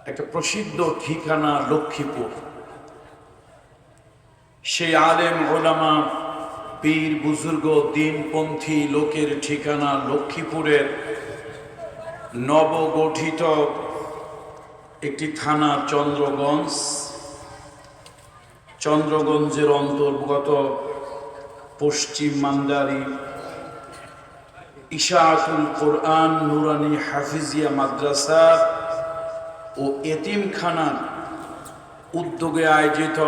একটা প্রসিদ্ধ ঠিকানা লক্ষ্মীপুর। সেই আলেম ওলামা পীর বুজুর্গ দিনপন্থী লোকের ঠিকানা লক্ষ্মীপুরের নবগঠিত একটি থানা চন্দ্রগঞ্জের অন্তর্গত পশ্চিম মান্দারি ইশাআতুল কোরআন নুরানি হাফিজিয়া মাদ্রাসা ও এতিমখানার উদ্যোগে আয়োজিত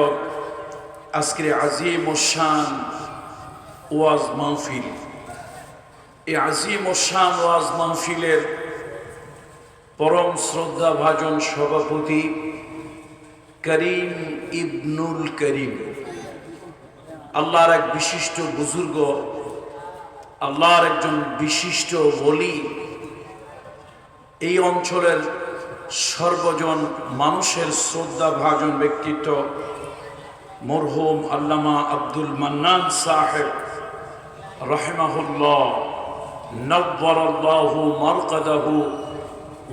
আজকের আজিম ও শান ওয়াজ মাহফিল। এই আজিম ও শান ওয়াজ মাহফিলের পরম শ্রদ্ধাভাজন সভাপতি করিম ইবনুল করিম, আল্লাহর এক বিশিষ্ট বুজুর্গ, আল্লাহর একজন বিশিষ্ট ওলি, এই অঞ্চলের সর্বজন মানুষের শ্রদ্ধাভাজন ব্যক্তিত্ব মরহুম আল্লামা আব্দুল মান্নান সাহেব রাহিমাহুল্লাহ নব্বরাল্লাহু মারকাদাহু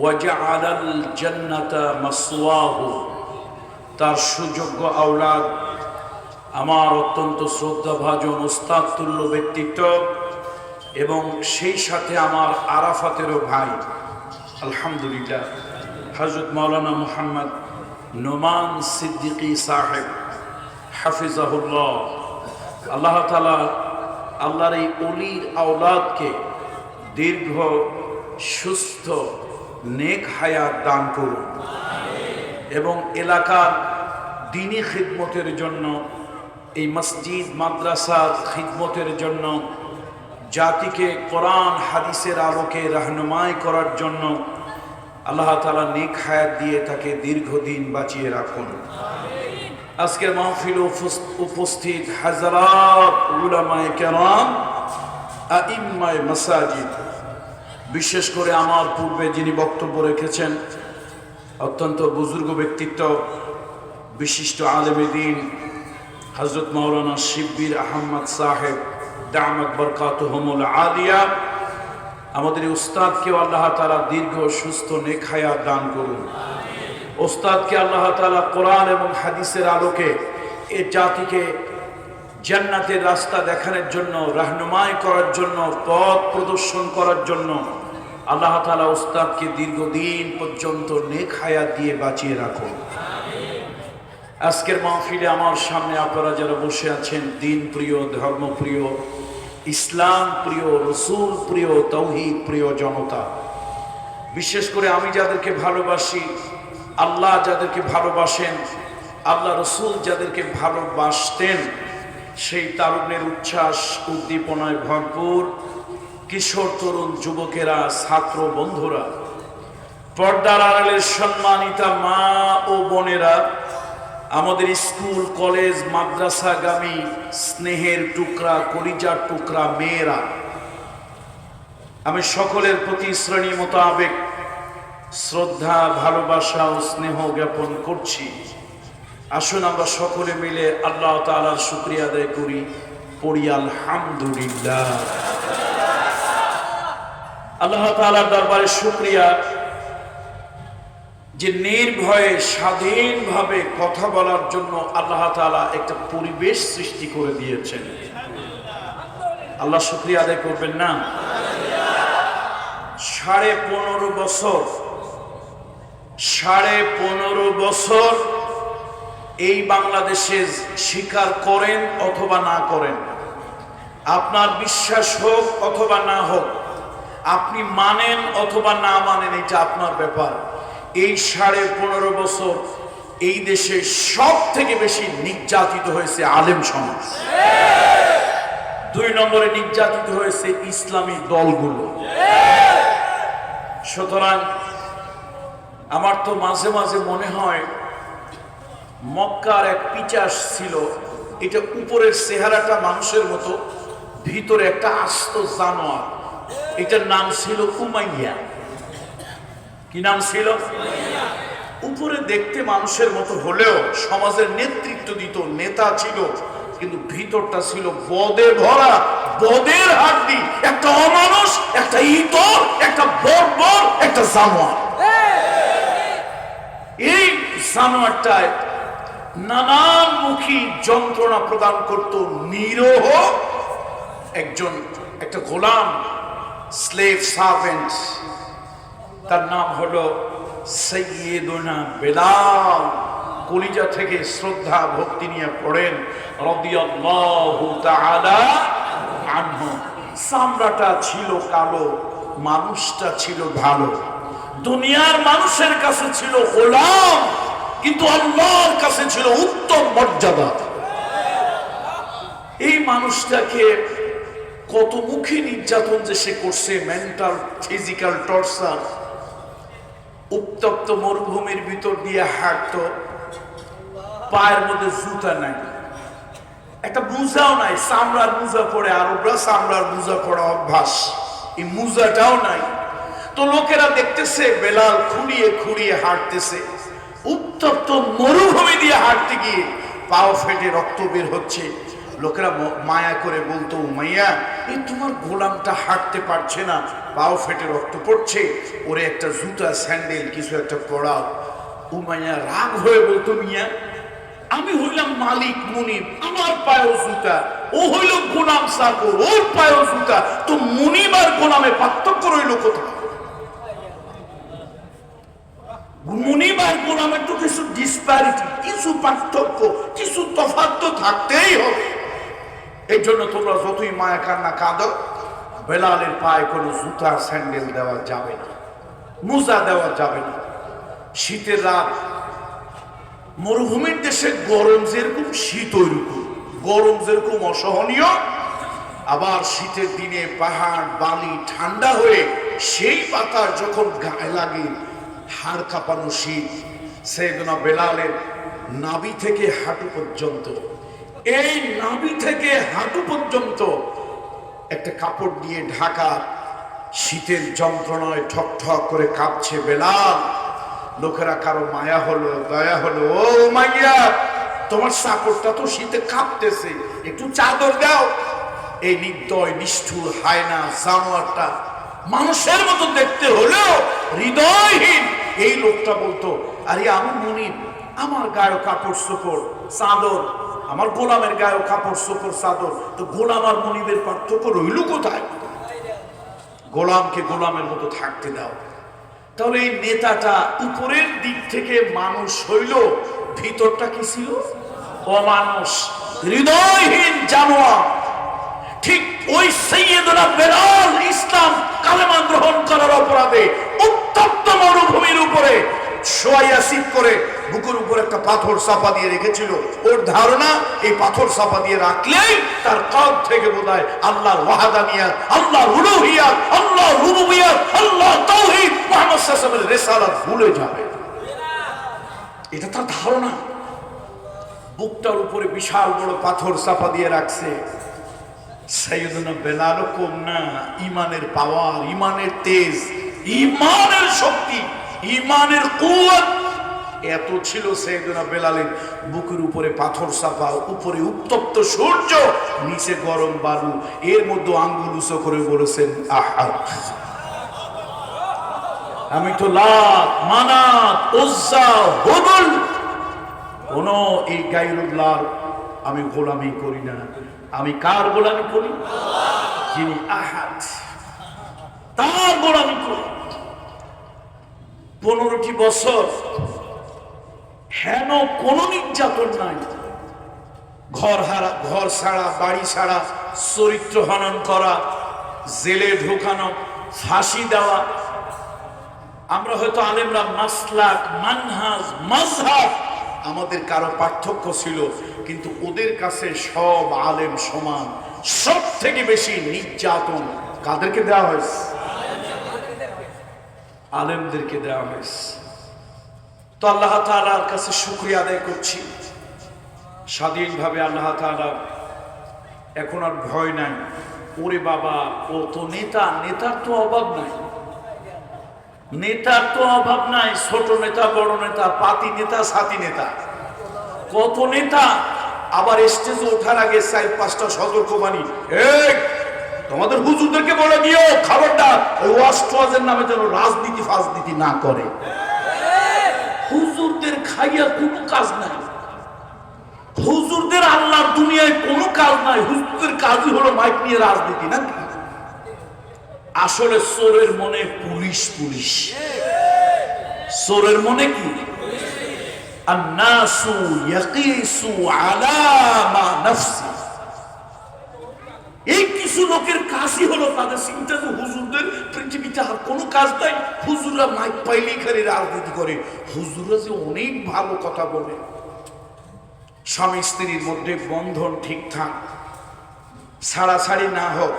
ওয়া জাআলাল জান্নাতা মাসওয়াহু। তার সুযোগ্য আওলাদ, আমার অত্যন্ত শ্রদ্ধাভাজন ওস্তাদ তুল্য ব্যক্তিত্ব এবং সেই সাথে আমার আরাফাতেরও ভাই আলহামদুলিল্লাহ হযরত মাওলানা মুহাম্মদ নোমান সিদ্দিকী সাহেব হাফিজাহুল্লাহ। আল্লাহ তাআলা আল্লাহর এই ওলির আওলাদকে দীর্ঘ সুস্থ নেক হায়াত দান করুন এবং এলাকার দ্বীনি খিদমতের জন্য, এই মসজিদ মাদ্রাসার খিদমতের জন্য, জাতিকে কোরআন হাদিসের আলোকে রাহনুমাই করার জন্য আল্লাহ তাআলা নেক হায়াত দিয়ে তাকে দীর্ঘদিন বাঁচিয়ে রাখুন। আজকের মাহফিলে উপস্থিত হাজারাত উলামায়ে কেরাম, আইম্মায়ে মাসাজিদ, বিশেষ করে আমার পূর্বে যিনি বক্তব্য রেখেছেন অত্যন্ত বুজুর্গ ব্যক্তিত্ব, বিশিষ্ট আলেমে দ্বীন হযরত মাওলানা শিব্বির আহমদ সাহেব দামাত বরকাতুহুমুল আলিয়া, আমাদের এই উস্তাদকেও আল্লাহ তাআলা দীর্ঘ সুস্থ নেক হায়াত দান করুন। উস্তাদকে আল্লাহ তাআলা কোরআন এবং হাদিসের আলোকে এই জাতিকে জান্নাতের রাস্তা দেখানোর জন্য, রাহনুমাই করার জন্য, পথ প্রদর্শন করার জন্য আল্লাহ তাআলা উস্তাদকে দীর্ঘদিন পর্যন্ত নেক হায়াত দিয়ে বাঁচিয়ে রাখুন। আজকের মাহফিলে আমার সামনে আপনারা যারা বসে আছেন, দিন প্রিয়, ধর্মপ্রিয়, ইসলাম প্রিয়, রসুল প্রিয়, তাওহীদ প্রিয় জনতা, বিশেষ করে আমি যাদেরকে ভালোবাসি, আল্লাহ যাদেরকে ভালোবাসেন, আল্লাহ রসুল যাদেরকে ভালোবাসতেন, সেই তারুণ্যের উচ্ছ্বাস উদ্দীপনায় ভরপুর কিশোর তরুণ যুবকেরা, ছাত্র বন্ধুরা, পর্দার আড়ালের সম্মানিতা মা ও বোনেরা, আমাদের স্কুল কলেজ মাদ্রাসাগামী স্নেহের টুকরা, কলিজার টুকরা মেয়েরা, আমি সকলের প্রতি শ্রেণী মোতাবেক শ্রদ্ধা, ভালোবাসা ও স্নেহ জ্ঞাপন করছি। আসুন আমরা সকলে মিলে আল্লাহ তাআলার শুকরিয়া আদায় করি, পড়ি আলহামদুলিল্লাহ। আল্লাহ তাআলার দরবারে শুকরিয়া যে নির্ভয়ে স্বাধীনভাবে কথা বলার জন্য আল্লাহ তাআলা একটা পরিবেশ সৃষ্টি করে দিয়েছেন। আল্লাহ শুকরিয়া আদায় করবেন না? 15.5 বছর এই বাংলাদেশে স্বীকার করেন অথবা না করেন, আপনার বিশ্বাস হোক অথবা না হোক, আপনি মানেন অথবা না মানেন, এটা আপনার ব্যাপার। এই 15.5 বছর এই দেশে সব থেকে বেশি নির্যাতিত হয়েছে আলেম সমাজ। 2 নম্বরে নির্যাতিত হয়েছে ইসলামী দলগুলো। সুতরাং আমার তো মাঝে মাঝে মনে হয় মক্কার এক পিচাস ছিল, এটা উপরের চেহারাটা মানুষের মতো, ভিতরে একটা আস্ত জানোয়ার। এটার নাম ছিল উমাইয়া। কি নাম ছিল? উপরে দেখতে মানুষের মতো হলেও সমাজের নেতৃত্ব দিত, নেতা ছিল, কিন্তু ভিতরটা ছিল বদে ভরা, বদের হাড্ডি, একটা অমানুষ, একটা ইতর, একটা বর্বর, একটা জানোয়ার। জানোয়ারটায় নানানমুখী যন্ত্রণা প্রদান করত নিরীহ একটা গোলাম, স্লেভ সার্ভেন্ট। তার নাম হলো সাইয়্যিদুনা বেলাল। কলিজা থেকে শ্রদ্ধা ভক্তি নিয়ে পড়েন রাদিয়াল্লাহু তাআলা আনহু। চামড়াটা ছিল কালো, মানুষটা ছিল ভালো। দুনিয়ার মানুষের কাছে ছিল গোলাম, কিন্তু আল্লাহর কাছে ছিল উত্তম মর্যাদা। এই মানুষটাকে কত মুখী নির্যাতন যে সে করছে, মেন্টাল ফিজিক্যাল টর্চার। উত্তপ্ত মরুভূমির ভিতর দিয়ে হাঁটতো, পায়ের মধ্যে জুতা নাই, একটা মুজাও নাই, চামড়ার মুজা পড়ে, আরবরা চামড়ার মুজা পড়া অভ্যাস, এই মুজাটাও নাই। তো লোকেরা দেখতেছে বেলাল খুঁড়িয়ে খুঁড়িয়ে হাঁটতেছে, উত্তপ্ত মরুভূমি দিয়ে হাঁটতে গিয়ে পাও ফেটে রক্ত বের হচ্ছে। লোকেরা মায়া করে বলতো, উমাইয়া এই তোমার গোলামটা হাঁটতে পারছে না, পাও ফেটে রক্ত পড়ছে, ওরে একটা জুতা স্যান্ডেল কিছু একটা পড়াও। উমাইয়া রাগ হয়ে বলতো, মিয়া আমি হইলাম মালিক মুনিব, আমার পায়েও জুতা, ও হইল গোলাম চাকর, ওর পায়েও জুতা, তো মুনিব আর গোলামে পার্থক্য রইল কোথায়? মুনিব আর গোলামের তো কিছু ডিসপ্যারিটি, কিছু পার্থক্য, কিছু তফাৎ তো থাকতেই হবে। এই জন্য তোমরা যতই মায়া কান্না কাঁদো, বেলালের পায়ে কোনো জুতা স্যান্ডেল দেওয়া যাবে না, মুজা দেওয়া যাবে না। শীতের রাত, মরুভূমির দেশে গরম যেরকম শীত ওইরকম, গরম যেরকম অসহনীয়, আবার শীতের দিনে পাহাড় বালি ঠান্ডা হয়ে সেই বাতাস যখন গায়ে লাগে, হাড় কাঁপানো শীত। সাইয়েদনা বেলালের নাভি থেকে হাঁটু পর্যন্ত, এই নাভি থেকে হাঁটু পর্যন্ত একটা কাপড় দিয়ে ঢাকা, শীতের যন্ত্রণায় ঠক ঠক করে কাঁপছে বেলাল। লোকেরা কারো মায়া হলো, দয়া হলো, ও মাইয়া তোমার চাকরটা তো শীতে কাঁপতেছে, একটু চাদর দাও। এই নির্দয় নিষ্ঠুর হায়না জানোয়ারটা মানুষের মতো দেখতে হলেও হৃদয়হীন এই লোকটা বলতো, আরে আমি মুনিব, আমার গায়ে কাপড় চোপড় চাদর, আমার গোলামের গায়ে কাপড় চোপড় চাদর, তো গোলাম আর মুনিবের পার্থক্য রইল কোথায়? গোলামকে গোলামের মতো থাকতে দাও। তাহলে এই নেতাটা উপরের দিক থেকে মানুষ হইল, ভিতরটা কি ছিল? অমানুষ, হৃদয়হীন জানোয়ার। ঠিক ওই সাইয়েদনা বেলাল ইসলাম কালেমা গ্রহণ করার অপরাধে উত্তপ্ত মরুভূমির উপরে শোয়াইয়া সিট করে বুকের উপর একটা পাথর চাপা দিয়ে রেখেছিল। ওর ধারণা এই পাথর চাপা দিয়ে রাখলেই তার কলব থেকে বোধহয় আল্লাহর ওয়াহদানিয়াত, আল্লাহর উলুহিয়াত, আল্লাহর রুবুবিয়াত, আল্লাহর তাওহীদ, মুহাম্মদ সাল্লাল্লাহু আলাইহি ওয়াসাল্লামের রিসালাত ভুলে যাবে। এটা তার ধারণা। বুকটার উপরে বিশাল বড় পাথর চাপা দিয়ে রাখছে। সাইয়েদনা বেলাল কম না, ইমানের পাওয়ার, ইমানের তেজ, ইমানের শক্তি, ইমানের কুওয়াত এত ছিল সাইয়েদনা বেলালের। বুকের উপরে পাথর চাপা, উপরে উত্তপ্ত সূর্য, নিচে গরম বালু, এর মধ্যে আঙ্গুল উঁচু করে বলেছেন, আহাদ আমি তো লাত মানাত উজ্জা হুবল কোন এই গায়রুল্লাহর আমি গোলামি করি না। আমি কার গোলামি করি? যিনি আহাদ, তার গোলামি করি। 15টি বছর হেন কোন নির্যাতন নাই, ঘর ছাড়া, বাড়ি ছাড়া, চরিত্র হনন করা, জেলে ঢোকানো, ফাঁসি দেওয়া। আমরা হয়তো আলেমরা মাসলাক, মানহাজ, মাযহাব আমাদের কারো পার্থক্য ছিল, কিন্তু ওদের কাছে সব আলেম সমান। সব থেকে বেশি নির্যাতন কাদেরকে দেওয়া হয়েছে? আলেমদেরকে দেওয়া হয়েছে। তো আল্লাহ তাআলার কাছে শুকরিয়া আদায় করছি, স্বাধীনভাবে আল্লাহ তাআলা, এখন আর ভয় নাই। ওরে বাবা, ও তো নেতা, নেতার তো অভাব নাই, নেতার তো অভাব নাই। ছোট নেতা, বড় নেতা, পাতি নেতা, সাথী নেতা, কত নেতা। আবার স্টেজে ওঠার আগে 4-5টা সতর্কবাণী, এই তোমাদের হুজুরদেরকে বলে দিও খবরদার ওই ওয়াজ টোয়াজের নামে যেন রাজনীতি ফাজনীতি না করে। হুজুরদের খাইয়া কোনো কাজ নাই। হুজুরদের আল্লাহর দুনিয়ায় কোনো কাজ নাই, হুজুরদের কাজই হলো মাইক নিয়ে রাজনীতি। না আসলে চোরের মনে পুলিশ, পুলিশ চোরের মনে কি? আন্নাসু ইয়াকিসু আলা মা নাফসি। এই কিছু লোকের কাজই হলো তাদের চিন্তা যে হুজুরদের পৃথিবীতে আর কোনো কাজ নাই, হুজুররা মাইক পাইলেই খালি রাজনীতি করে। হুজুররা যে অনেক ভালো কথা বলে, স্বামী স্ত্রীর মধ্যে বন্ধন ঠিকঠাক, ছাড়াছাড়ি না হোক,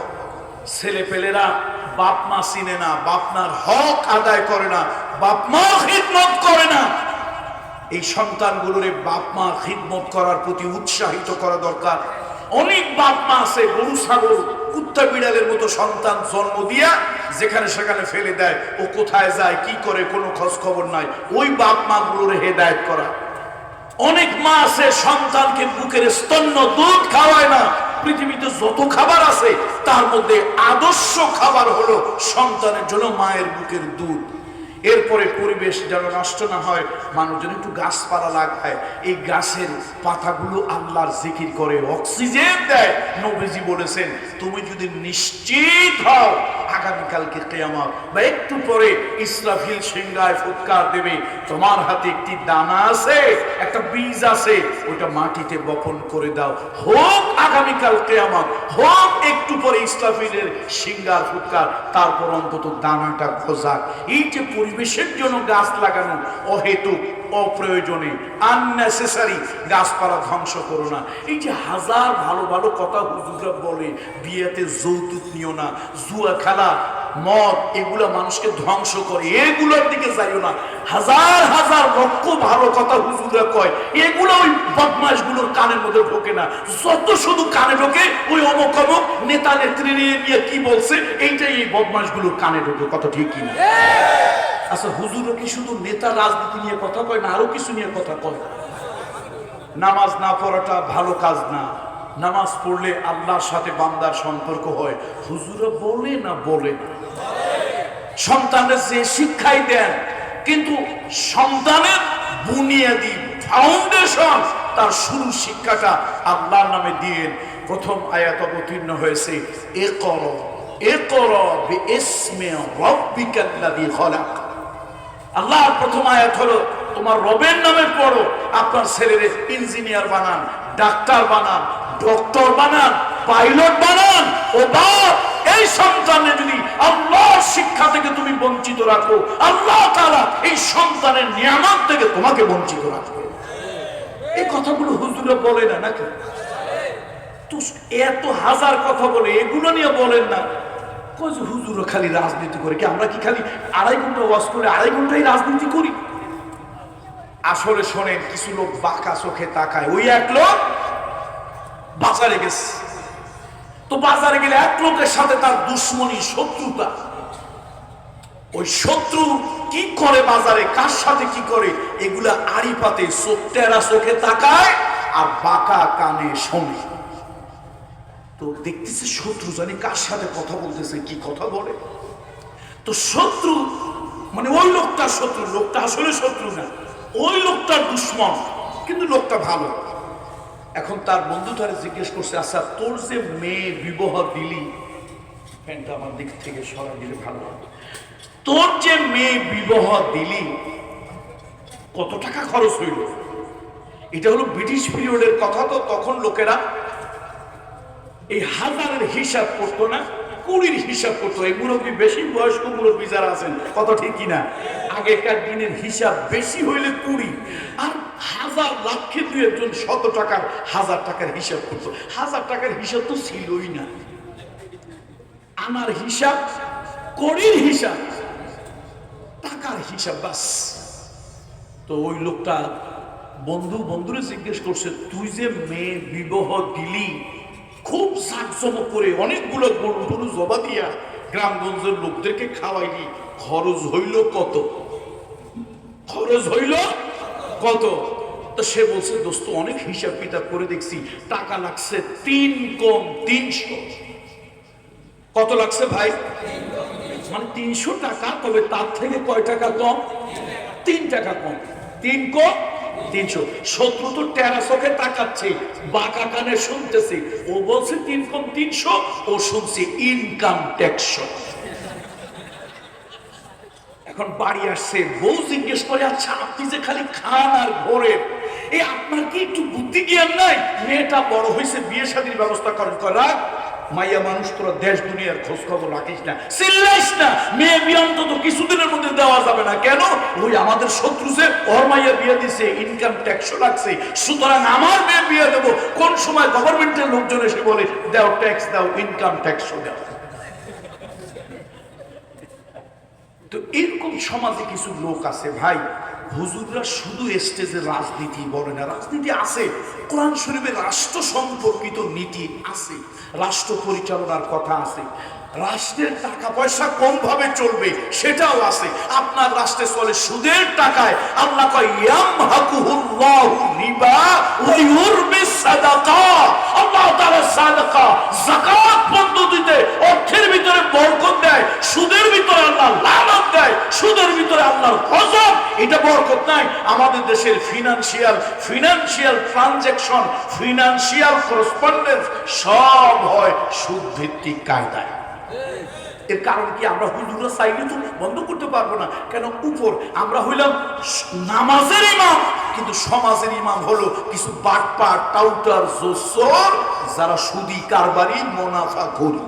ছেলে পেলেরা বাপ মা চিনে না, বাপ মার হক আদায় করে না, বাপ মা খিদমত করে না, এই সন্তানগুলোর বাপ মা খিদমত করার প্রতি উৎসাহিত করা দরকার। অনেক বাপ মা আছে গরু ছাগল কুত্তা বিড়ালের মতো সন্তান জন্ম দিয়া যেখানে সেখানে ফেলে দেয়, ও কোথায় যায় কি করে কোনো খোঁজ খবর নাই। ওই বাপ মা গুলোর হেদায়েত করা। অনেক মা আছে সন্তানকে বুকের স্তন্য দুধ খাওয়ায় না। পৃথিবীতে যত খাবার আছে তার মধ্যে আদর্শ খাবার হলো সন্তানের জন্য মায়ের বুকের দুধ। এরপরে পরিবেশ যেন নষ্ট না হয়, মানুষজন একটু গাছপালা লাগায়, এই গাছের পাতাগুলো আল্লাহর জিকির করে অক্সিজেন দেয়। নবীজি বলেছেন, তুমি যদি নিশ্চিত হও আগামীকালকে কিয়ামত বা একটু পরে ইসরাফিল সিংহায় ফুৎকার দেবে, তোমার হাতে একটি দানা আছে, একটা বীজ আছে, ওটা মাটিতে বপন করে দাও। হোক আগামীকাল কিয়ামত, হোক একটু পরে ইসরাফিলের সিংহার ফুৎকার, তারপর অন্তত দানাটা খোঁজাক। এই যে পরিবেশের জন্য গাছ লাগানো অহেতুক, অপ্রয়োজনে, আননেসেসারি গাছপালা ধ্বংস করো না। এই যে হাজার ভালো ভালো কথা হুজুররা বলে, বিয়েতে যৌতুক নিও না, জুয়া খেলা, মদ, এগুলা মানুষকে ধ্বংস করে, এগুলোর দিকে যাইও না। হাজার হাজার লক্ষ ভালো কথা হুজুররা কয়, এগুলো ওই বদমাশগুলোর কানের মধ্যে ঢোকে না। যত শুধু কানে ঢোকে ওই অমুক অমুক নেতা নেত্রী নিয়ে কি বলছে, এইটাই এই বদমাশগুলোর কানে ঢোকে। কথা ঠিক কিনা? আচ্ছা, হুজুরও কি শুধু নেতা রাজনীতি নিয়ে কথা কয় না, আরো কিছু নিয়ে কথা কয়? নামাজ না পড়াটা ভালো কাজ না, নামাজ পড়লে আল্লাহর সাথে বান্দার সম্পর্ক হয়। হুজুরও বলে না? বলে না। সন্তানের যে শিক্ষাই দেন, কিন্তু সন্তানের বুনিয়াদি ফাউন্ডেশন, তার শুরু শিক্ষাটা আল্লাহর নামে দিয়ে প্রথম আয়াত অবতীর্ণ হয়েছে, ইকরা ইকরা বিইসমি রাব্বিকাল্লাযী খলাক। আল্লাহর প্রথম আয়াত হলো তোমার রবের নামে পড়ো। আপনার ছেলেরে ইঞ্জিনিয়ার বানান, ডাক্তার বানান, ডক্টর বানান, পাইলট বানান। ও বাপ, এই সন্তানের যদি আল্লাহর শিক্ষা থেকে তুমি বঞ্চিত রাখো, আল্লাহ তাআলা এই সন্তানের নিয়ামত থেকে তোমাকে বঞ্চিত রাখবে। এই কথাগুলো হুজুররা বলে না নাকি? তো এত হাজার কথা বলে, এগুলো নিয়ে বলেন না। হুজুরও খালি রাজনীতি করে কি? আমরা কি খালি 2.5 ঘন্টা ওয়াজ করে 2.5 ঘন্টাই রাজনীতি করি? আসলে শোনেন, কিছু লোক বাঁকা চোখে তাকায়। ওই এক লোক বাজারে গেছে, তো বাজারে গেলে এক লোকের সাথে তার দুশ্মনী, শত্রুতা। ওই শত্রু কি করে বাজারে, কার সাথে কি করে, এগুলা আড়ি পাতে, টেরা চোখে তাকায় আর বাঁকা কানে শোনে। তো দেখতেছে শত্রু জানি কার সাথে কথা বলতেছে, কি কথা বলে। তো শত্রু মানে ওই লোকটা শত্রু, লোকটা আসলে শত্রু না, ওই লোকটার দুশ্মন, কিন্তু লোকটা ভালো। এখন তার বন্ধু তারে জিজ্ঞেস করছে, আচ্ছা তোর যে মেয়ে বিবাহ দিলি, ফ্যানটা আমার দিক থেকে সরা দিলে ভালো হবে, তোর যে মেয়ে বিবাহ দিলি কত টাকা খরচ হইল? এটা হলো ব্রিটিশ পিরিয়ডের কথা। তো তখন লোকেরা এই হাজারের হিসাব করতো না, কুড়ির হিসাব করতো। এই মুরব্বী, বেশি বয়স্ক মুরব্বী যারা আছেন, কত ঠিক কিনা, আগেকার দিনের হিসাব বেশি হইলে 20, আর হাজার লাখে 2-1 100 টাকার 1000 টাকার হিসাব করতো। 1000 টাকার হিসাব তো ছিলই না, আনার হিসাব, কড়ির হিসাব, টাকার হিসাব, বাস। তো ওই লোকটা বন্ধুরে জিজ্ঞেস করছে, তুই যে মেয়ে বিবাহ দিলি খুব জাঁকজমক করে, অনেকগুলো গরু টরু জবা দিয়া গ্রামগঞ্জের লোকদেরকে খাওয়াইলি, খরচ হইল কত? খরচ হইল কত? তো সে বলছে, দোস্ত অনেক হিসাব কিতাব করে দেখছি, টাকা লাগছে 3 কম 300। কত লাগছে ভাই? মানে 300 টাকা, তবে তার থেকে কয় টাকা কম? 3 টাকা কম। 3 কম 300। শত্রু তো টেরা চোখে তাকাচ্ছে, বাঁকা কানে শুনতেছে। ও বলছে 3 কম 300, ও শুনছে ইনকাম ট্যাক্স। এখন বাড়ি আসছে, বউ জিজ্ঞেস করে, আচ্ছা আপনি যে খালি খান আর ঘোরেন, এই আপনার কি একটু বুদ্ধি জ্ঞান নাই? মেয়েটা বড় হয়েছে, বিয়ে শাদীর ব্যবস্থা করেন। রাখ মাইয়া মানুষ, তোরা দেশ দুনিয়ার খোঁজ খবর রাখিস না, চিল্লাইস না। মেয়ে বিয়ে অন্তত কিছুদিনের মধ্যে দেওয়া যাবে না। কেন? ওই আমাদের শত্রু যে ওর মাইয়া বিয়ে দিছে, ইনকাম ট্যাক্স লাগছে, সুতরাং আমার মেয়ে বিয়ে দেবো। কোন সময় গভর্নমেন্টের লোকজন এসে বলে দাও ট্যাক্স দাও, ইনকাম ট্যাক্স দাও। তো এরকম সমাজে কিছু লোক আছে ভাই, হুজুররা শুধু স্টেজে রাজনীতি বলে না, রাজনীতি আছে, কোরআন শরীফে রাষ্ট্র সম্পর্কিত নীতি আছে, রাষ্ট্র পরিচালনার কথা আছে, রাষ্ট্রের টাকা পয়সা কম ভাবে চলবে সেটাও আছে। আপনার রাষ্ট্রে চলে সুদের টাকায়, আল্লাহ কয় ইয়ামহাকুহুল্লাহু রিবা ওয়া ইউরবিস সাদাকা। আল্লাহ তাআলা সাদাকা যাকাত পদ্ধতিতে অর্থের ভিতরে বরকত দেয়, সুদের ভিতরে আল্লাহ লানত দেয়, সুদের ভিতরে আল্লাহর গজব। এটা বরকত নাই। আমাদের দেশের ফিনান্সিয়াল ট্রানজাকশন, ফিনান্সিয়াল করেসপন্ডেন্স সব হয় সুদ ভিত্তিক কায়দায়। এর কারণ কি? আমরা হুজুররা চাইলে তো বন্ধ করতে পারবো না। কেন? উপর আমরা হইলাম নামাজের ইমাম, কিন্তু সমাজের ইমাম হলো কিছু বাটপাট, টাউটার, জোসর, যারা সুদি কারবারি, মুনাফা করি।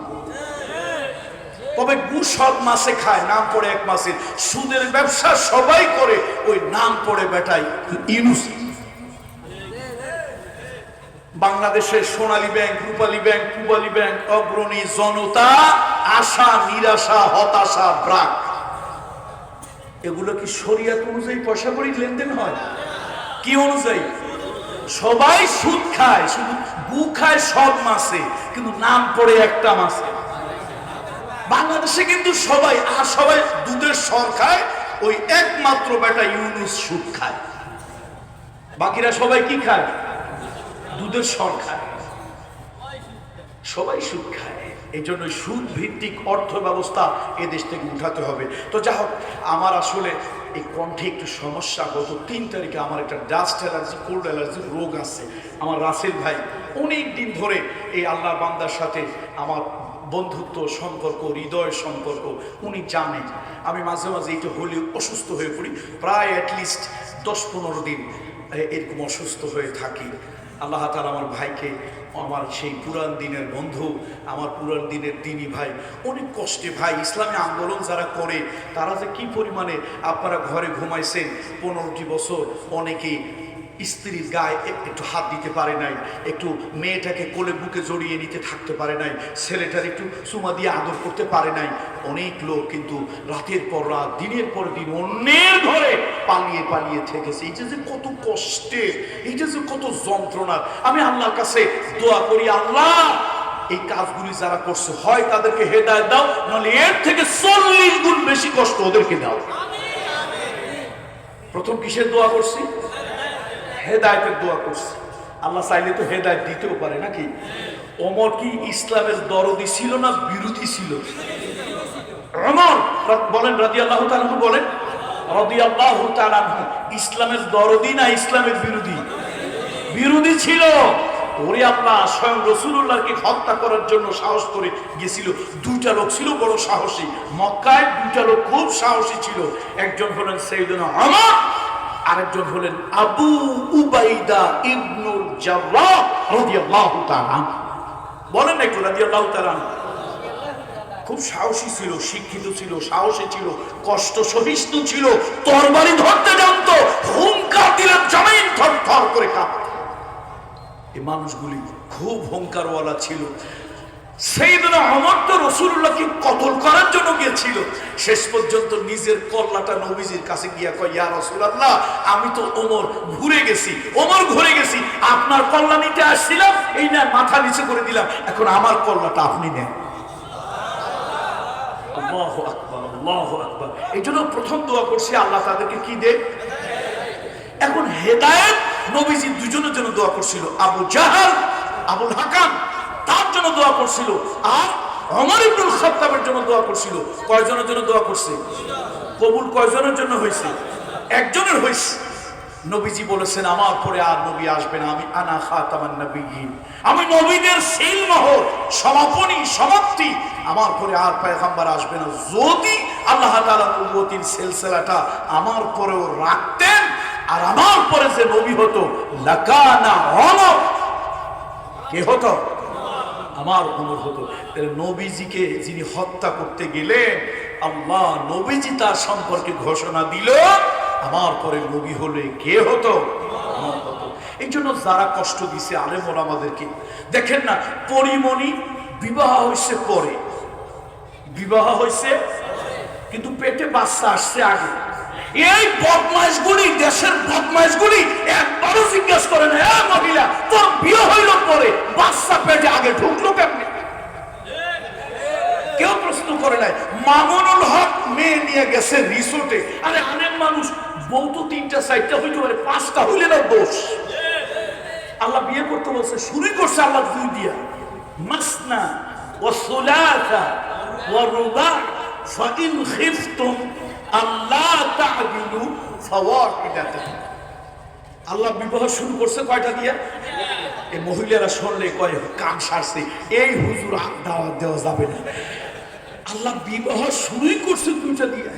তবে ঘুষ সব মাসে খায়, নাম পড়ে এক মাসের। সুদের ব্যবসা সবাই করে, ওই নাম পড়ে বেটাই ইউনুস। বাংলাদেশের সোনালী ব্যাংক, রূপালী ব্যাংক, পূবালী ব্যাংক, অগ্রণী, জনতা, আশা, নিরাশা, হতাশা, ব্রাক, এগুলো কি শরিয়ত অনুযায়ী পয়সা করি লেনদেন হয়? কি অনুযায়ী? সবাই সুদ খায়, শুধু গু খায় সব মাসে, কিন্তু নাম পড়ে একটা মাসে। বাংলাদেশে কিন্তু সবাই, আর সবাই দুধের সর খায়, ওই একমাত্র বেটা ইউনুস সুদ খায়। বাকিরা সবাই কি খায়? দুধের সর খায়, সবাই সুদ খায়। এই জন্য সুদ ভিত্তিক অর্থ ব্যবস্থা এদেশ থেকে উঠাতে হবে। তো যা হোক, আমার আসলে এই কণ্ঠে একটু সমস্যা। গত 3 তারিখে আমার একটা ডাস্ট অ্যালার্জি, কোল্ড অ্যালার্জির রোগ আছে। আমার রাসেল ভাই অনেক দিন ধরে এই আল্লাহ বান্দার সাথে আমার বন্ধুত্ব সম্পর্ক, হৃদয়ের সম্পর্ক, উনি জানেন। আমি মাঝে মাঝে একটু হলে অসুস্থ হয়ে পড়ি, প্রায় অ্যাটলিস্ট 10-15 দিন এরকম অসুস্থ হয়ে থাকি। আল্লাহ তাআলা আমার ভাইকে, আমার সেই পুরান দিনের বন্ধু, আমার পুরান দিনের দিনী ভাই, অনেক কষ্টে ভাই ইসলামী আন্দোলন যারা করে, তারা যে কি পরিমাণে, আপনারা ঘরে ঘুমাইছেন 15টি বছর, অনেকেই স্ত্রীর গায়ে একটু হাত দিতে পারে নাই, একটু মেয়েটাকে কোলে বুকে জড়িয়ে নিতে থাকতে পারে নাই, ছেলেটার একটু চুমা দিয়ে আদর করতে পারে নাই। অনেক লোক কিন্তু রাতের পর রাত, দিনের পর দিন অন্যের ঘরে পালিয়ে পালিয়ে থেকেছে। এইটা যে কত কষ্টের, এইটা যে কত যন্ত্রণার। আমি আল্লাহর কাছে দোয়া করি, আল্লাহ এই কাজগুলি যারা করছে, হয় তাদেরকে হেদায়েত দাও, নাহলে এর থেকে 40 গুণ বেশি কষ্ট ওদেরকে দাও। প্রথম কিসের দোয়া করছি? হেদায়েতের দোয়া করছি। আল্লাহ চাইলে তো হেদায়েত দিতেও পারে নাকি? ওমর কি ইসলামের দরদি ছিল না বিরোধী ছিল? ওমর বলেন রাদিয়াল্লাহু তাআলা আনহু, বলেন রাদিয়াল্লাহু তাআলা আনহু, ইসলামের দরদি না ইসলামের বিরোধী? বিরোধী ছিল। ওরে আল্লাহ, স্বয়ং রাসূলুল্লাহকে হত্যা করার জন্য সাহস করে গিয়েছিল। 2টা লোক ছিল বড় সাহসী মক্কায়, 2টা লোক খুব সাহসী ছিল। একজন হলেন সাইয়েদনা ওমর, আরেকজন হলেন আবু উবাইদা ইবনুল জাররাহ রাদিয়াল্লাহু তাআলা। বলেন একটু রাদিয়াল্লাহু তাআলা। খুব সাহসী ছিল, শিক্ষিত ছিল, সাহসী ছিল, কষ্ট সহিষ্ণু ছিল, তরবারি ধরতে জানতো, হুঙ্কার দিলে জমিন থরথর করে কাঁপত। এই মানুষগুলি খুব হুঙ্কারওয়ালা ছিল। সাইয়েদনা ওমর তো রাসূলুল্লাহকে কতল করার জন্য গিয়েছিল। শেষ পর্যন্ত নিজের কল্লাটা নবীজির কাছে গিয়া কয়, ইয়া রাসূলুল্লাহ, আমি তো ওমর ঘুরে গেছি, আপনার কল্লা নিতে আসছিলাম, এই না মাথা নিচে করে দিলাম, এখন আমার কল্লাটা আপনি নেন। আল্লাহু আকবার, আল্লাহু আকবার। এই জন্য প্রথম দোয়া করছি, আল্লাহ তাদেরকে কি দেয়? এখন হেদায়েত নবীজি দুজনের জন্য দোয়া করছিল, আবু জাহাল, আবুল হাকাম, তার জন্য দোয়া করছিল, আর ওমর ইবনুল খাত্তাবের জন্য দোয়া করছিল। কয়জনের জন্য দোয়া করছে? কবুল কয়জনের জন্য হয়েছে? একজনের হয়েছে। নবীজি বলেছেন আমার পরে আর নবী আসবে না, আমি আনা খাতামান নবিয়্যিন, আমি নবীদের সিলমোহর, সমাপনী, সমাপ্তি, আমার পরে আর পয়গম্বর আসবে না। যদি আল্লাহ তাআলা নবুয়তির সিলসিলাটা আমার পরেও রাখতেন আর আমার পরে যে নবী হতো লাকানা ওমর, কে হতো? আমার ওমর হতো। নবীজিকে যিনি হত্যা করতে গেলেন, আল্লাহ নবীজি তার সম্পর্কে ঘোষণা দিল আমার পরে নবী হলে কে হতো? আমার হতো। এই জন্য যারা কষ্ট দিছে আলেম ওলামাদেরকে, দেখেন না, পরিমণি বিবাহ হয়েছে পরে, বিবাহ হয়েছে কিন্তু পেটে বাচ্চা আসছে আগে। এই বদমাইশগুলি, দেশের বদমাইশগুলি একবারও জিজ্ঞাসা করে না, এ মহিলা তোর বিয়ে হইল পরে, বাচ্চা পেটে আগে ঢুকলো কেমনে? কেউ প্রশ্ন করে নাই। মামুনুল হক মেয়ে নিয়ে গেছে রিসোর্টে, আরে আলেম মানুষ, বউ তো 3টা 4টা হইতে পারে, 5টা হইলে না দোষ। আল্লাহ বিয়ে করতে বলছে, শুরু করছে আল্লাহ 2 দিয়া, মাসনা ওয়া সুলাসা ওয়া রুবা ফাইন খিফতুম আল্লাহ তা'দিলু ফাওয়াহিদাতান। আল্লাহ বিবাহ শুরু করছে কয়টা দিয়া? এই মহিলারা শুনলে কয় কাম সারছে, এই হুজুর দাওয়াত দেওয়া যাবে না। আল্লাহ বিবাহ শুরুই করছে 2টা দিয়া,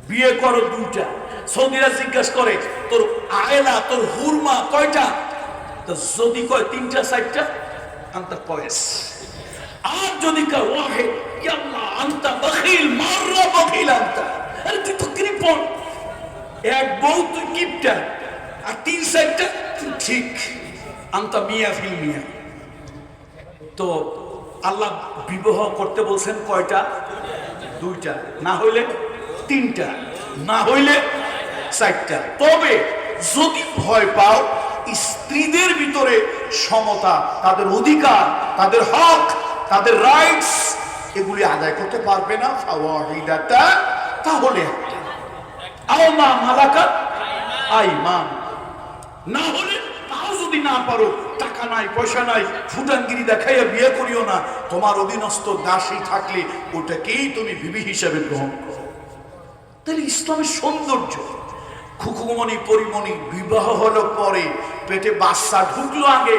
বিয়ে করো 2টা। সৌদিরা জিজ্ঞাসা করে তোর আয়লা, তোর হুরমা কয়টা? তো যদি কয় 3টা 4টা, আনতা কয়েস। আর যদি কয় ওয়াহিদ, ইয়াল্লাহ আনতা বখিল, মাররা বখিল আনতা, আরে তুই তো কৃপণ, এক বউ তুই কিপটা, আর 3 4টা ঠিক, আনতা মিয়া ফিল মিয়া। তো আল্লাহ বিবাহ করতে বলছেন কয়টা? 2টা, না হইলে 3টা, না হইলে 4টা। তবে যদি ভয় পাও স্ত্রীদের ভিতরে সমতা, তাদের অধিকার, তাদের হক, তাদের রাইটস, এগুলি আদায় করতে পারবে না, ফাওয়াহিদাতান, তাহলে একটা, আও মা মালাকাত আইমান, না হলে তাও যদি না পারো, টাকা নাই পয়সা নাই, ফুটানগিরি দেখাইয়া বিয়ে করিও না, তোমার অধীনস্থ দাসী থাকলে ওটাকেই তুমি বিবি হিসাবে গ্রহণ করো। তাহলে ইসলামের সৌন্দর্য। খুকুমণি পরিমণি বিবাহ হলো পরে, পেটে বাচ্চা ঢুকলো আগে,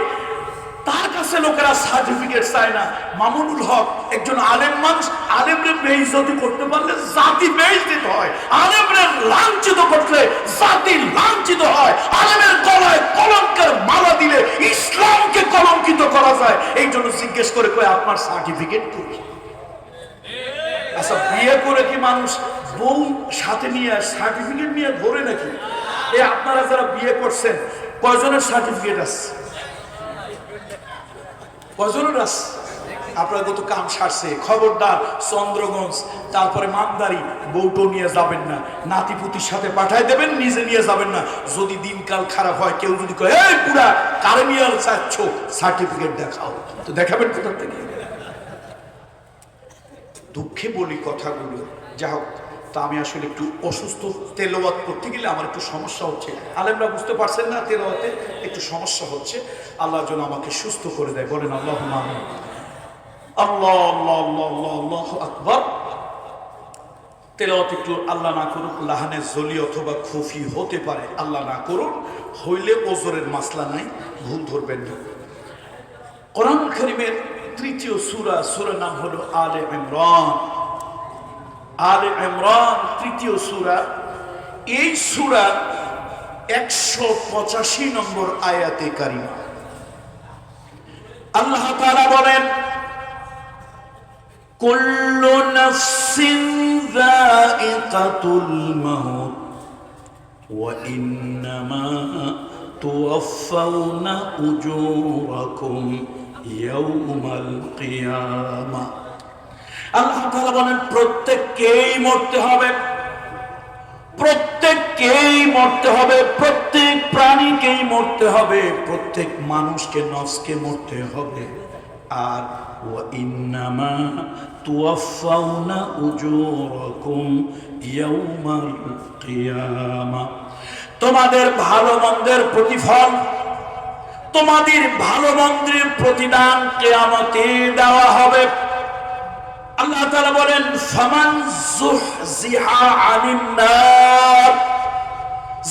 তার কাছে লোকেরা সার্টিফিকেট চায় না। মামুনুল হক একজন আলেম মানুষ, আলেমরে বেইজ্জতি করতে পারলে জাতি বেইজ্জত হয়, আলেমরে লাঞ্ছিত করলে জাতি লাঞ্ছিত হয়, আলেমের গলায় কলঙ্কের মালা দিলে ইসলামকে কলঙ্কিত করা যায়। এই জন্য জিজ্ঞেস করে কয় আপনার সার্টিফিকেট কই? আচ্ছা, বিয়ে করে কি মানুষ বউ সাথে নিয়ে সার্টিফিকেট নিয়ে ঘোরে নাকি? এই আপনারা যারা বিয়ে করছেন কয়জনের সার্টিফিকেট আছে? কয়জনের আছে? আপনারা কত কাম সারছে, খবরদার চন্দ্রগঞ্জ তারপরে মামদারি বউটো নিয়ে যাবেন না, নাতিপুতির সাথে পাঠায় দেবেন, নিজে নিয়ে যাবেন না। যদি দিনকাল খারাপ হয়, কেউ যদি কয় এই পুরা কারে নিয়ে চাচ্ছ, সার্টিফিকেট দেখাও, তো দেখাবেন কোথা থেকে? দুঃখে বলি কথাগুলো, যা হোক। তা আমি আসলে একটু অসুস্থ, তেলাওয়াত করতে গেলে আমার একটু সমস্যা হচ্ছে, আলেমরা বুঝতে পারছেন না, তেলাওয়াতে একটু সমস্যা হচ্ছে। আল্লাহ যেন আমাকে সুস্থ করে দেয়, বলেন আল্লাহুম্মা আমিন। আল্লাহ আল্লাহ আল্লাহ আল্লাহ আল্লাহু আকবার। তেলাওয়াত একটু আল্লাহ না করুক লাহানে জলি অথবা খুফি হতে পারে, আল্লাহ না করুন, হইলে ওজরের মাসলা নাই, ভুল ধরবেন না। কোরআন কারীমের 3য় সূরা, সূরার নাম হলো আলে ইমরান। আলে ইমরান 3য় সূরা। এই সূরা 185 নম্বর আয়াতে কারিমা আল্লাহ তাআলা বলেন, কুল্লু নাফসিন যায়িকাতুল মাউত ওয়া ইন্নামা তুওয়াফাউনা উজুরাকুম ইয়াউমাল কিয়ামা। আল্লাহ তাআলা বলেন প্রত্যেককেই মরতে হবে, প্রত্যেককেই মরতে হবে, প্রত্যেক প্রাণীকেই মরতে হবে, প্রত্যেক মানুষকে নফসকে মরতে হবে। আর ওয়া ইন্নামা তুওয়াফাউনা উজুরাকুম ইয়াউমাল কিয়ামা, তোমাদের ভালো মন্দের প্রতিফল, তোমাদের ভালো মন্দের প্রতিদান কিয়ামতে দেওয়া হবে। আল্লাহ তাআলা বলেন ফামান যুহজিহা আনিন নার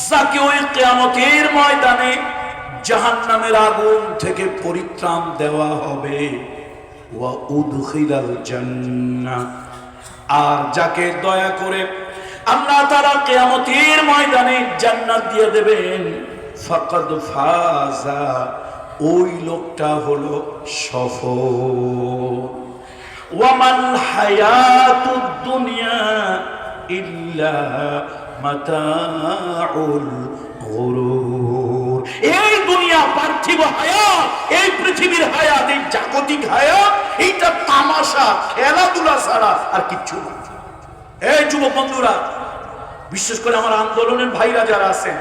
যাকে ওই কিয়ামতের ময়দানে জাহান্নামের আগুন থেকে পরিত্রাণ দেওয়া হবে, ওয়া উদখিলাল জান্নাহ, আর যাকে দয়া করে আল্লাহ তাআলা কিয়ামতের ময়দানে জান্নাত দিয়ে দেবেন, ফাকাদ ফাজা, ওই লোকটা হলো সফল। ওয়ামাল হায়াতুদ দুনিয়া ইল্লা মাতাউল গুরুর। এই দুনিয়া পার্থিব হায়াত, এই পৃথিবীর হায়াত, এই জাগতিক হায়াত, এইটা তামাশা, খেলাধুলা ছাড়া আর কিচ্ছু না। এই যুবক বন্ধুরা, বিশেষ করে আমার আন্দোলনের ভাইরা যারা আছেন,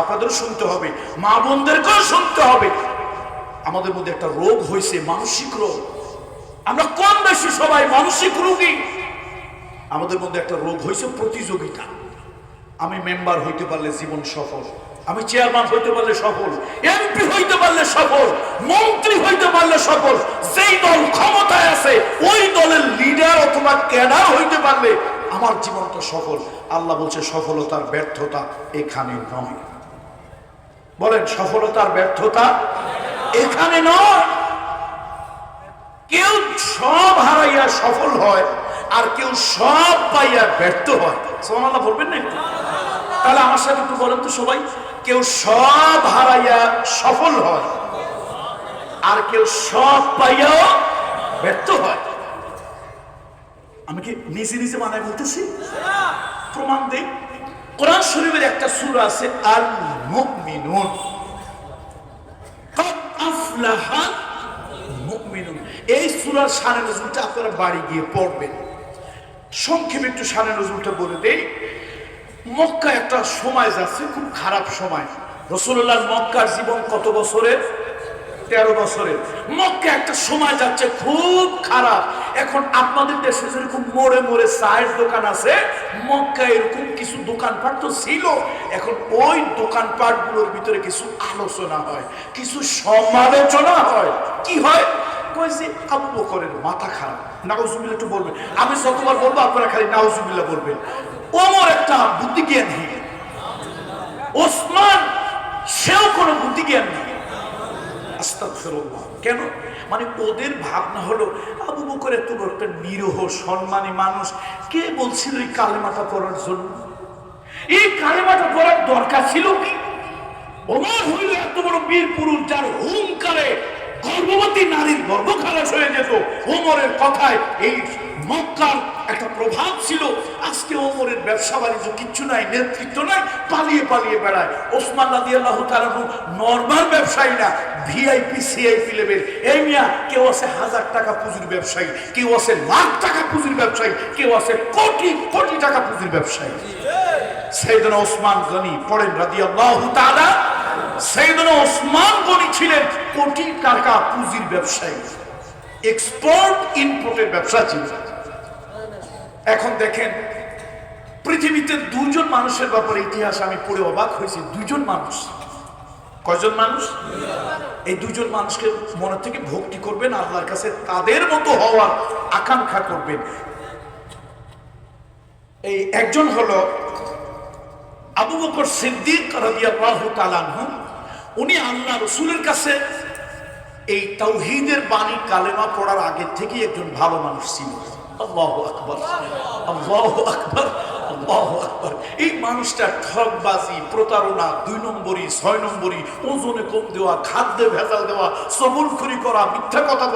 আপনাদেরও শুনতে হবে, মা বোনদেরকেও শুনতে হবে। আমাদের মধ্যে একটা রোগ হয়েছে, মানসিক রোগ। আমরা কম বেশি সবাই মানসিক রোগী। আমাদের মধ্যে একটা রোগ হয়েছে প্রতিযোগিতা। আমি মেম্বার হইতে পারলে জীবন সফল, আমি চেয়ারম্যান হইতে পারলে সফল, এমপি হইতে পারলে সফল, মন্ত্রী হইতে পারলে সফল। যেই দল ক্ষমতায় আছে ওই দলের লিডার অথবা ক্যাডার হইতে পারলে আমার জীবনটা সফল। আল্লাহ বলছে সফলতার ব্যর্থতা এখানে নয়। বলেন, সফলতার ব্যর্থতা এখানে নয়। কেউ সব হারাইয়া সফল হয়, আর কেউ সব পাইয়া ব্যর্থ হয়। সুবহানাল্লাহ বলবেন না? তাহলে আমার সাথে একটু বলেন তো সবাই, কেউ সব হারাইয়া সফল হয়, আর কেউ সব পাইয়াও ব্যর্থ হয়। আমি কি নিজে নিজে মানায় বলতেছি? প্রমাণ দেই। কোরআন শরীফের একটা সূরা আছে, আল মুমিনুন, কাদ আফলাহাল মুমিনুন। এই সূরার শানে নজুলটা আপনারা বাড়ি গিয়ে পড়বেন। সংক্ষেপে একটু শানে নজুলটা বলে দেই। মক্কা একটা সময় যাচ্ছে, খুব খারাপ সময়। রাসূলুল্লাহ মক্কার জীবন কত বছরের? 13 বছরের। মক্কা একটা সময় যাচ্ছে খুব খারাপ। এখন আপনাদের দেশে যেরকম মোড়ে মোড়ে চায়ের দোকান আছে, মক্কা এরকম কিছু দোকানপাট তো ছিল। এখন ওই দোকানপাট গুলোর ভিতরে কিছু আলোচনা হয়, কিছু সমালোচনা হয়। কি হয়? কই যে আবু বকরের মাথা খারাপ, নাউজুবিল্লাহ একটু বলবেন। আমি যতবার বলবো আপনারা খালি নাউজুবিল্লাহ বলবেন। ওমর একটা বুদ্ধিজ্ঞানহীন, ওসমান সেও কোনো বুদ্ধিজ্ঞান নেই। আস্তাগফিরুল্লাহ। কেন? মানে ওদের ভাবনা হলো আবু বকর এত বড় একটা নিরীহ সম্মানী মানুষ, কে বলছিল এই কালেমাটা পড়ার জন্য? এই কালেমাটা পড়ার দরকার ছিল কি? ওমর হইল এত বড় বীর পুরুষ, যার হুঙ্কারে গর্ভবতী নারীর গর্ভ খালাস হয়ে যেত। ওমরের কথায় এই মক্কার একটা প্রভাব ছিল। আজকে ওমরের ব্যবসা বাণিজ্য কিচ্ছু নাই, নেতৃত্ব নাই, পালিয়ে পালিয়ে বেড়ায়। ওসমান রাদিয়াল্লাহু তাআলা নরমাল ব্যবসায়ী না, ভিআইপি সিআইপি লেভেল। এই মিয়া কেউ আছে 1000 টাকা পুঁজির ব্যবসায়ী, কেউ আছে লাখ টাকা পুঁজির ব্যবসায়ী, কেউ আছে কোটি কোটি টাকা পুঁজির ব্যবসায়ী। সাইয়েদনা ওসমান গনি পড়েন রাদিয়াল্লাহু তাআলা। সাইয়েদনা ওসমান গনি ছিলেন কোটি টাকা পুঁজির ব্যবসায়ী, এক্সপোর্ট ইম্পোর্টের ব্যবসা ছিল। এখন দেখেন পৃথিবীতে দুজন মানুষের ব্যাপারে ইতিহাস আমি পড়ে অবাক হয়েছি। দুজন মানুষ। কয়জন মানুষ? এই দুজন মানুষকে মনে থেকে ভক্তি করবেন, আল্লাহর কাছে তাদের মতো হওয়ার আকাঙ্ক্ষা করবেন। এই একজন হলো আবু বকর সিদ্দিক রাদিয়াল্লাহু তাআলা আনহু। উনি আল্লাহ রাসূলের কাছে এই তাওহীদের বাণী কালেমা পড়ার আগে থেকে একজন ভালো মানুষ ছিল। আল্লাহু আকবার, আল্লাহু আকবার, আল্লাহু আকবার। এই মানুষটা ঠকবাজি, প্রতারণা, 2 নম্বরী, 6 নম্বরী, ওজনে কম দেওয়া, খাদ্যে ভেজাল দেওয়া, চগলখড়ি করা, মিথ্যা কথা বলা,